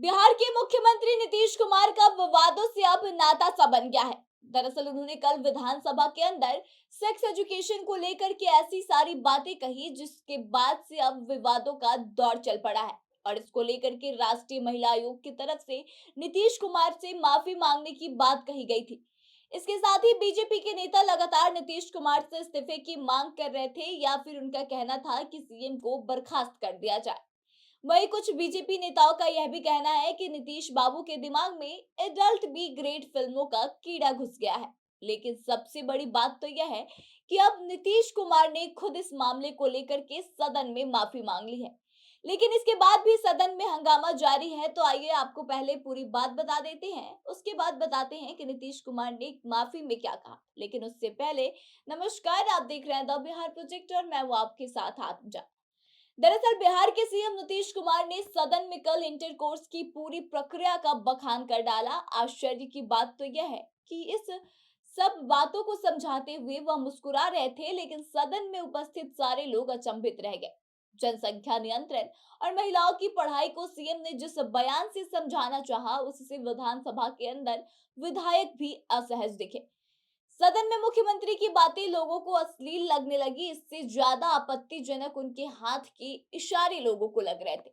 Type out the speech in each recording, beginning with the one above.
बिहार के मुख्यमंत्री नीतीश कुमार का विवादों से अब नाता सा बन गया है। दरअसल उन्होंने कल विधानसभा के अंदर सेक्स एजुकेशन को लेकर के ऐसी सारी बातें कही जिसके बाद से अब विवादों का दौर चल पड़ा है और इसको लेकर के राष्ट्रीय महिला आयोग की तरफ से नीतीश कुमार से माफी मांगने की बात कही गई थी। इसके साथ ही बीजेपी के नेता लगातार नीतीश कुमार से इस्तीफे की मांग कर रहे थे या फिर उनका कहना था कि सीएम को बर्खास्त कर दिया जाए। वहीं कुछ बीजेपी नेताओं का यह भी कहना है कि नीतीश बाबू के दिमाग में एडल्ट बी ग्रेड फिल्मों का कीड़ा घुस गया है। लेकिन सबसे बड़ी बात तो यह है कि अब नीतीश कुमार ने खुद इस मामले को लेकर के सदन में माफी मांग ली है। लेकिन इसके बाद भी सदन में हंगामा जारी है, तो आइए आपको पहले पूरी बात बता देते हैं, उसके बाद बताते हैं कि नीतीश कुमार ने माफी में क्या कहा। लेकिन उससे पहले नमस्कार, आप देख रहे हैं द बिहार प्रोजेक्ट और मैं हूं आपके साथ आत्मजा। दरअसल बिहार के सीएम नीतीश कुमार ने सदन में कल इंटरकोर्स की पूरी प्रक्रिया का बखान कर डाला। आश्चर्य की बात तो यह है कि इस सब बातों को समझाते हुए वह मुस्कुरा रहे थे, लेकिन सदन में उपस्थित सारे लोग अचंभित रह गए। जनसंख्या नियंत्रण और महिलाओं की पढ़ाई को सीएम ने जिस बयान से समझाना चाहा, उससे विधानसभा के अंदर विधायक भी असहज दिखे। सदन में मुख्यमंत्री की बातें लोगों को अश्लील लगने लगी। इससे ज्यादा आपत्तिजनक उनके हाथ के इशारे लोगों को लग रहे थे।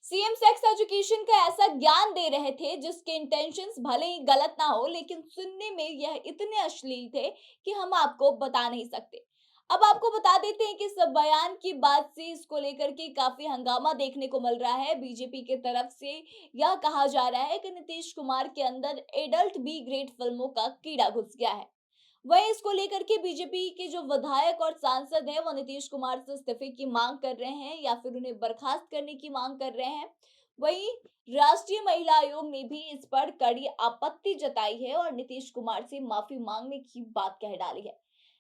सीएम सेक्स एजुकेशन का ऐसा ज्ञान दे रहे थे जिसके इंटेंशंस भले ही गलत ना हो, लेकिन सुनने में यह इतने अश्लील थे कि हम आपको बता नहीं सकते। अब आपको बता देते हैं कि इस बयान की बात से इसको लेकर के काफी हंगामा देखने को मिल रहा है। बीजेपी की तरफ से यह कहा जा रहा है कि नीतीश कुमार के अंदर एडल्ट बी ग्रेड फिल्मों का कीड़ा घुस गया है। वहीं इसको लेकर के बीजेपी के जो विधायक और सांसद हैं, वो नीतीश कुमार से इस्तीफे की मांग कर रहे हैं या फिर उन्हें बर्खास्त करने की मांग कर रहे हैं। वहीं राष्ट्रीय महिला आयोग ने भी इस पर कड़ी आपत्ति जताई है और नीतीश कुमार से माफी मांगने की बात कह डाली है।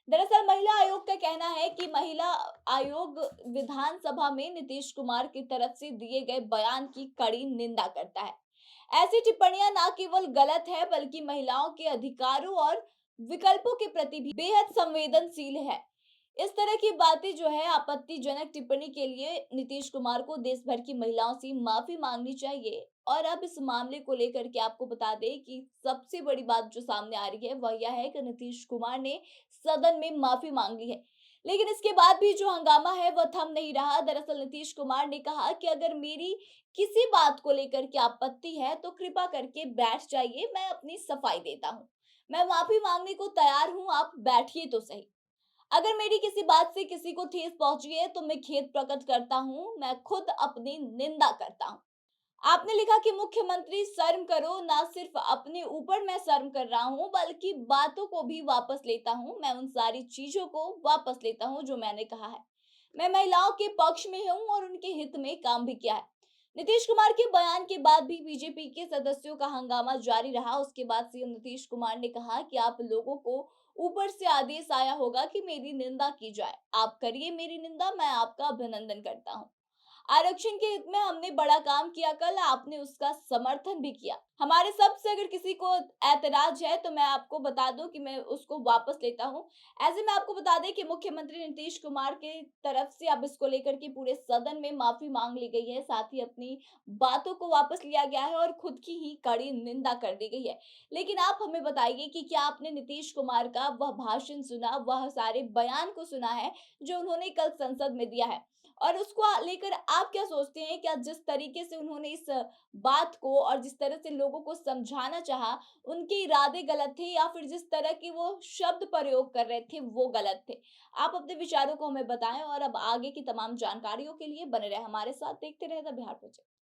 दरअसल महिला आयोग का कहना है कि महिला आयोग विधानसभा में नीतीश कुमार की तरफ से दिए गए बयान की कड़ी निंदा करता है। ऐसी टिप्पणियां न केवल गलत है बल्कि महिलाओं के अधिकारों और विकल्पों के प्रति भी बेहद संवेदनशील है। इस तरह की बातें जो है आपत्तिजनक टिप्पणी के लिए नीतीश कुमार को देश भर की महिलाओं से माफी मांगनी चाहिए। और अब इस मामले को लेकर के आपको बता दें कि सबसे बड़ी बात जो सामने आ रही है वह यह है कि नीतीश कुमार ने सदन में माफी मांग ली है। लेकिन इसके बाद भी जो हंगामा है वह थम नहीं रहा। दरअसल नीतीश कुमार ने कहा कि अगर मेरी किसी बात को लेकर के आपत्ति है तो कृपा करके बैठ जाइए, मैं अपनी सफाई देता हूँ। मैं माफी मांगने को तैयार हूं, आप बैठिए तो सही। अगर मेरी किसी बात से किसी को ठेस पहुंची है तो मैं खेद प्रकट करता हूं, मैं खुद अपनी निंदा करता हूं। आपने लिखा कि मुख्यमंत्री शर्म करो, ना सिर्फ अपने ऊपर मैं शर्म कर रहा हूं बल्कि बातों को भी वापस लेता हूं। मैं उन सारी चीजों को वापस लेता हूं जो मैंने कहा है। मैं महिलाओं के पक्ष में हूं और उनके हित में काम भी किया है। नीतीश कुमार के बयान के बाद भी बीजेपी के सदस्यों का हंगामा जारी रहा। उसके बाद सीएम नीतीश कुमार ने कहा कि आप लोगों को ऊपर से आदेश आया होगा कि मेरी निंदा की जाए, आप करिए मेरी निंदा, मैं आपका अभिनंदन करता हूँ। आरक्षण के हित में हमने बड़ा काम किया, कल आपने उसका समर्थन भी किया। हमारे सब से अगर किसी को ऐतराज है तो मैं आपको बता दूं कि मैं उसको वापस लेता हूं। ऐसे में आपको बता दें कि मुख्यमंत्री नीतीश कुमार के तरफ से अब इसको लेकर के पूरे सदन में माफी मांग ली गई है, साथ ही अपनी बातों को वापस लिया गया है और खुद की ही कड़ी निंदा कर दी गई है। लेकिन आप हमें बताइए कि क्या आपने नीतीश कुमार का वह भाषण सुना, वह सारे बयान को सुना है जो उन्होंने कल संसद में दिया है? और उसको लेकर आप क्या सोचते हैं? क्या जिस तरीके से उन्होंने इस बात को और जिस तरह से लोगों को समझाना चाहा, उनके इरादे गलत थे या फिर जिस तरह की वो शब्द प्रयोग कर रहे थे वो गलत थे? आप अपने विचारों को हमें बताएं और अब आगे की तमाम जानकारियों के लिए बने रहे हमारे साथ, देखते रहे द बिहार प्रोजेक्ट।